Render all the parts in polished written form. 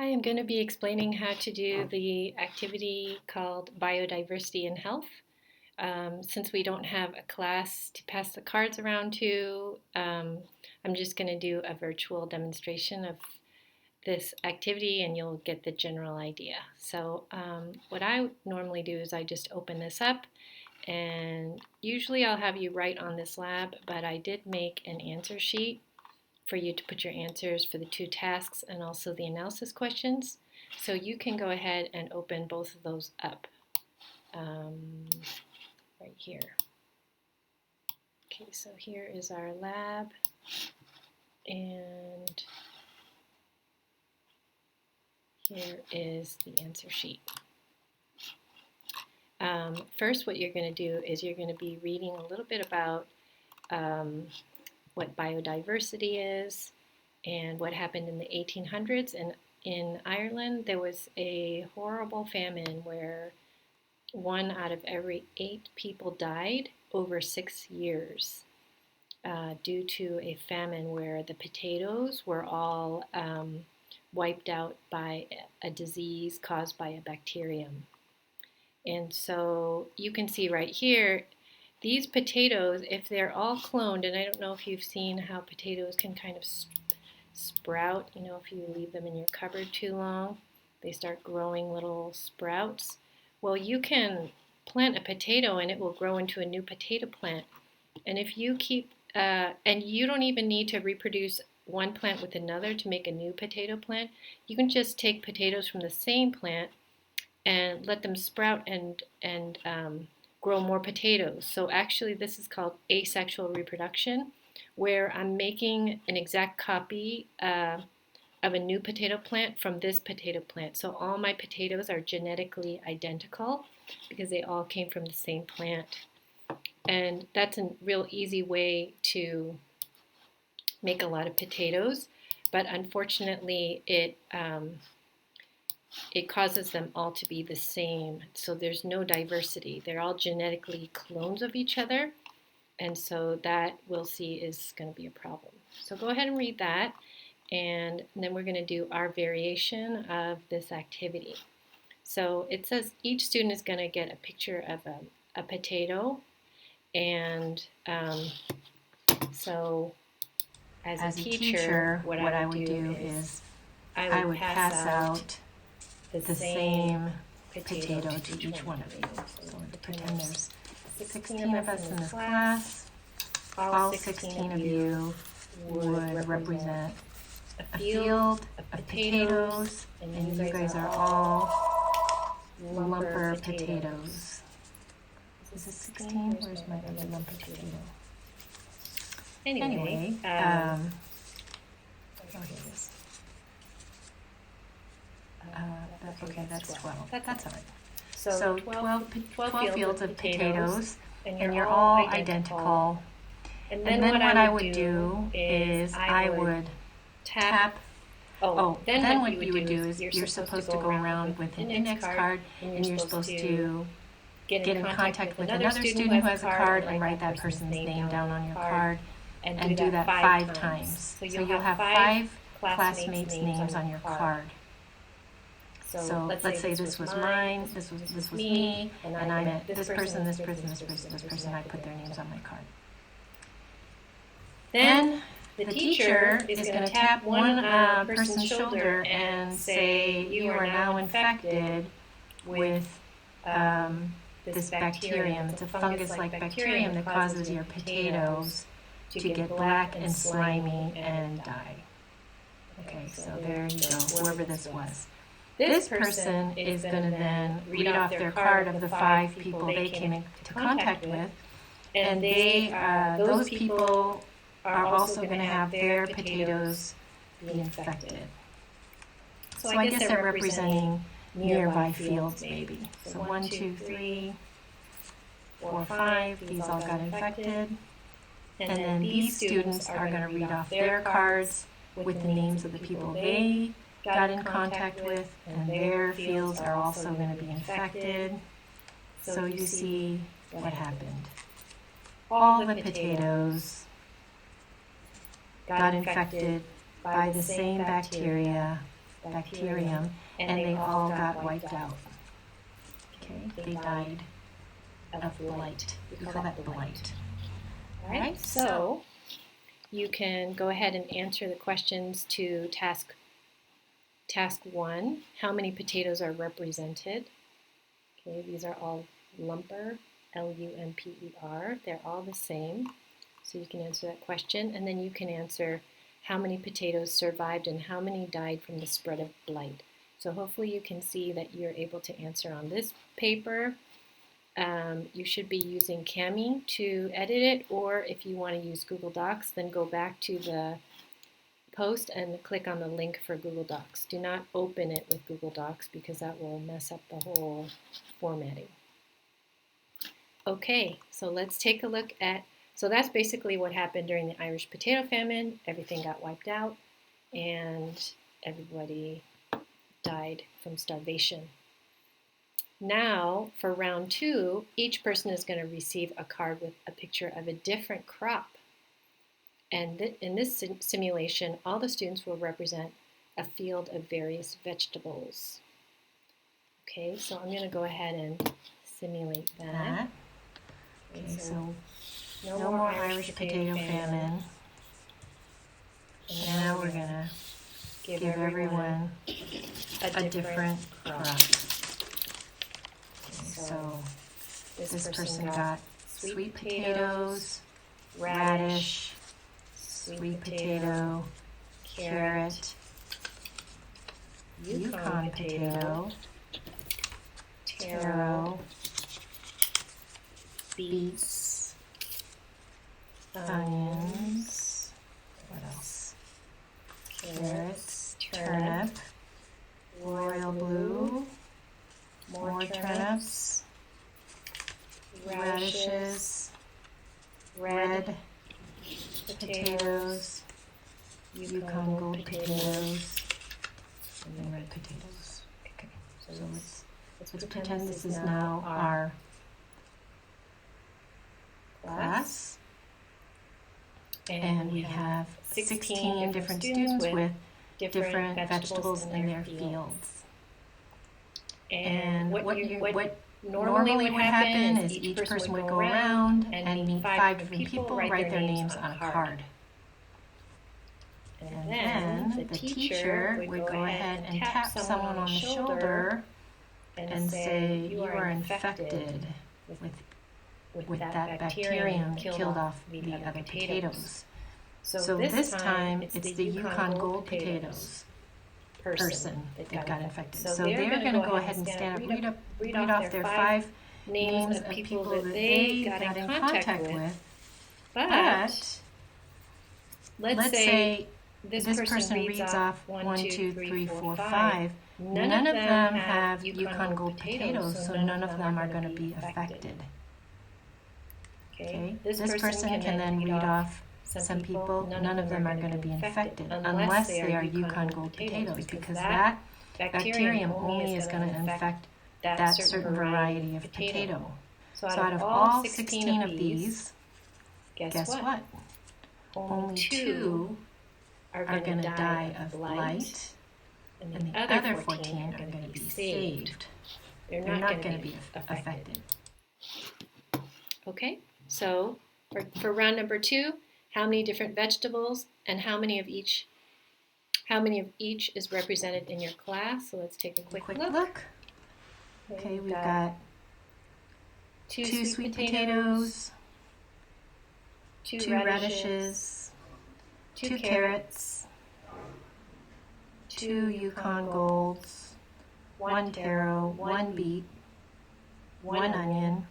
Hi, I'm going to be explaining how to do the activity called Biodiversity in Health. Since we don't have a class to pass the cards around to, I'm just going to do a virtual demonstration of this activity and you'll get the general idea. So what I normally do is I just open this up, and usually I'll have you write on this lab, but I did make an answer sheet for you to put your answers for the two tasks and also the analysis questions. So you can go ahead and open both of those up right here. Okay, so here is our lab, and here is the answer sheet. First, what you're going to do is you're going to be reading a little bit about what biodiversity is and what happened in the 1800s. And in Ireland, there was a horrible famine where 1 out of every 8 people died over 6 years due to a famine where the potatoes were all wiped out by a disease caused by a bacterium. And so you can see right here, these potatoes, if they're all cloned, and I don't know if you've seen how potatoes can kind of sprout, if you leave them in your cupboard too long, they start growing little sprouts. Well, you can plant a potato and it will grow into a new potato plant. And if you keep, and you don't even need to reproduce one plant with another to make a new potato plant. You can just take potatoes from the same plant and let them sprout and grow more potatoes. So actually this is called asexual reproduction, where I'm making an exact copy of a new potato plant from this potato plant. So all my potatoes are genetically identical because they all came from the same plant. And that's a real easy way to make a lot of potatoes, but unfortunately it causes them all to be the same. So there's no diversity. They're all genetically clones of each other. And so that we'll see is going to be a problem. So go ahead and read that. And then we're going to do our variation of this activity. So it says each student is going to get a picture of a potato. And so as a teacher, what I would do is I would pass out the same potato to each one of you. So let's pretend there's 16 of us in this class. All 16 of you would represent a field of potatoes, and you guys are all lumper potatoes. Is this 16? Where's my other lumper potato? Anyway, oh, here it is. Okay, that's 12. That's all right. So 12 fields of potatoes, and you're all identical. And then what I would do is I would tap. Then what you would do is you're supposed to go around with an index card, and you're supposed to get in contact with another student who has a card and write that person's name down on your card and do that 5 times. So you'll have 5 classmates' names on your card. So let's say this was mine, this was me, and I met this person, this person, this person, this person. I put their names on my card. Then the teacher is going to tap one person's shoulder and say, "You are now infected with this bacterium. It's a fungus-like bacterium that causes your potatoes to get black and slimy and die." Okay, so there you go, whoever this was. This person is going to then read off their card of the 5 people they came into contact with, and those people are also going to have their potatoes be infected. So I guess they're representing nearby fields maybe. So 1, 2, 3, 4, 5, these all got infected. And then these students are going to read off their cards with the names of the people they got in contact with, and their fields are also going to be infected. So you see what happened. All the potatoes got infected by the same bacteria bacterium, and they all got wiped out. Okay, they died of blight. We call that blight. All right, so you can go ahead and answer the questions to task 1. How many potatoes are represented? Okay, these are all lumper, Lumper. They're all the same. So you can answer that question, and then you can answer how many potatoes survived and how many died from the spread of blight. So hopefully you can see that you're able to answer on this paper. You should be using Cami to edit it, or if you want to use Google Docs, then go back to the post and click on the link for Google Docs. Do not open it with Google Docs because that will mess up the whole formatting. Okay, so let's take a look at, so that's basically what happened during the Irish Potato Famine. Everything got wiped out and everybody died from starvation. Now, for round 2, each person is going to receive a card with a picture of a different crop. And in this simulation, all the students will represent a field of various vegetables. Okay, so I'm going to go ahead and simulate that. Okay, so no more Irish Potato Famine. And now we're going to give everyone a different crop. So this person got sweet potatoes, radish, sweet potato, carrot, Yukon potato, taro, beets, onions, what else? Carrots, turnip, royal blue, more turnips, radishes, red potatoes, Yukon gold potatoes, and then red potatoes. Okay, so let's pretend this is now our class. And we have 16 different students with different vegetables in their fields. And what normally would happen is each person would go around and meet 5 different people, write their names on a card. And then the teacher would go ahead and tap someone on the shoulder and say, you are infected with that bacterium that killed off the other potatoes. So this time it's the Yukon gold potatoes person that got infected. So they're going to go ahead and stand up, read off their 5 names of people that they got in contact with. But let's say this person reads off 1, 2, 3, 4, 5. None of them have Yukon gold potatoes, so none of them are going to be affected. Okay. This person can then read off some people. None of them are going to be infected unless they are Yukon gold potatoes, because that bacterium only is going to infect that certain variety of potato. So out of all 16 of these, guess what? Only 2 are going to die of blight, and the other 14 are going to be saved. They're not going to be affected. Okay, so for round number 2, how many different vegetables and how many of each is represented in your class? So let's take a quick look. Okay, we've got 2 sweet potatoes, 2 radishes, 2 carrots, 2 Yukon golds, 1 taro, 1 beet, 1 onion,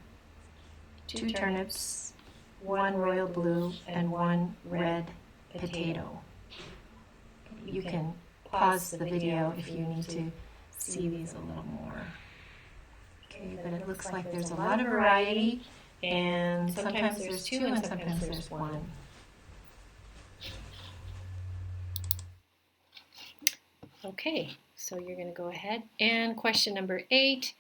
2 turnips, 1 royal blue, and 1 red potato. You can pause the video if you need to see these a little more. Okay, but it looks like there's a lot of variety, and sometimes there's 2 and sometimes there's 1. Okay, so you're going to go ahead. And question number 8,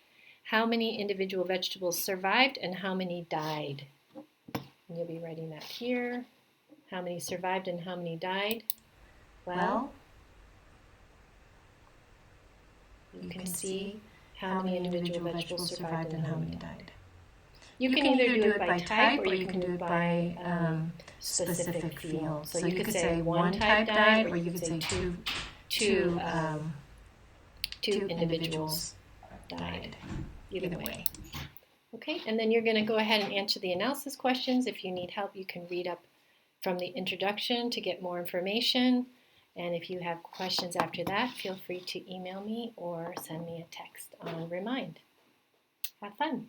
how many individual vegetables survived and how many died? And you'll be writing that here. How many survived and how many died? Well, can see how many individual vegetables survived and how many died. You can either do it by type or you can do it by specific field. So you could say one type died, or you could say two individuals died. Either way. Okay, and then you're going to go ahead and answer the analysis questions. If you need help, you can read up from the introduction to get more information. And if you have questions after that, feel free to email me or send me a text on Remind. Have fun.